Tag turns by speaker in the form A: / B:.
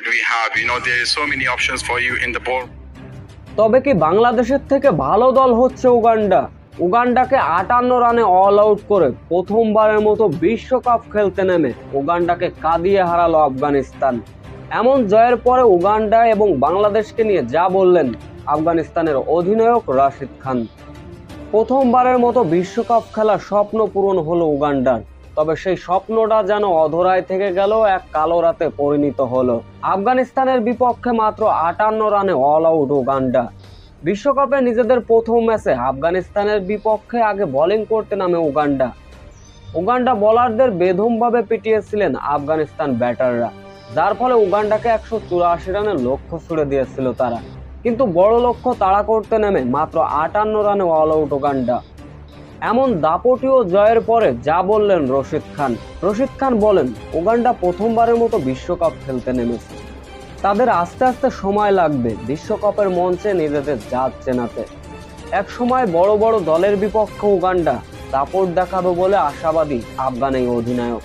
A: we have. There is so many options for you in the ball.
B: তবে কি বাংলাদেশের থেকে ভালো দল হচ্ছে উগান্ডা? উগান্ডাকে 58 রানে অল আউট করে প্রথমবারের মতো বিশ্বকাপ খেলতে নেমে উগান্ডাকে কাঁদিয়ে হারালো আফগানিস্তান। এমন জয়ের পরে উগান্ডা এবং বাংলাদেশকে নিয়ে যা বললেন আফগানিস্তানের অধিনায়ক রাশিদ খান। প্রথমবারের মতো বিশ্বকাপ খেলার স্বপ্ন পূরণ হলো উগান্ডার, তবে সেই স্বপ্নটা যেন অধরায় থেকে গেল, এক কালো রাতে পরিণত হলো। আফগানিস্তানের বিপক্ষে মাত্র 58 রানে অল আউট উগান্ডা। বিশ্বকাপে নিজেদের প্রথম ম্যাচে আফগানিস্তানের বিপক্ষে আগে বোলিং করতে নামে উগান্ডা বোলারদের বেধমভাবে পিটিয়েছিলেন আফগানিস্তান ব্যাটাররা, যার ফলে উগান্ডাকে 184 রানের লক্ষ্য ছুড়ে দিয়েছিল তারা। কিন্তু বড় লক্ষ্য তাড়া করতে নেমে মাত্র 58 রানে অল আউট উগান্ডা। এমন দাপটীয় জয়ের পরে যা বললেন রশিদ খান বলেন, উগান্ডা প্রথমবারের মতো বিশ্বকাপ খেলতে নেমেছে, তাদের আস্তে আস্তে সময় লাগবে বিশ্বকাপের মঞ্চে নিজেদের জাত চেনাতে। এক সময় বড় বড় দলের বিপক্ষে উগান্ডা দাপট দেখাবে বলে আশাবাদী আফগান এই অধিনায়ক।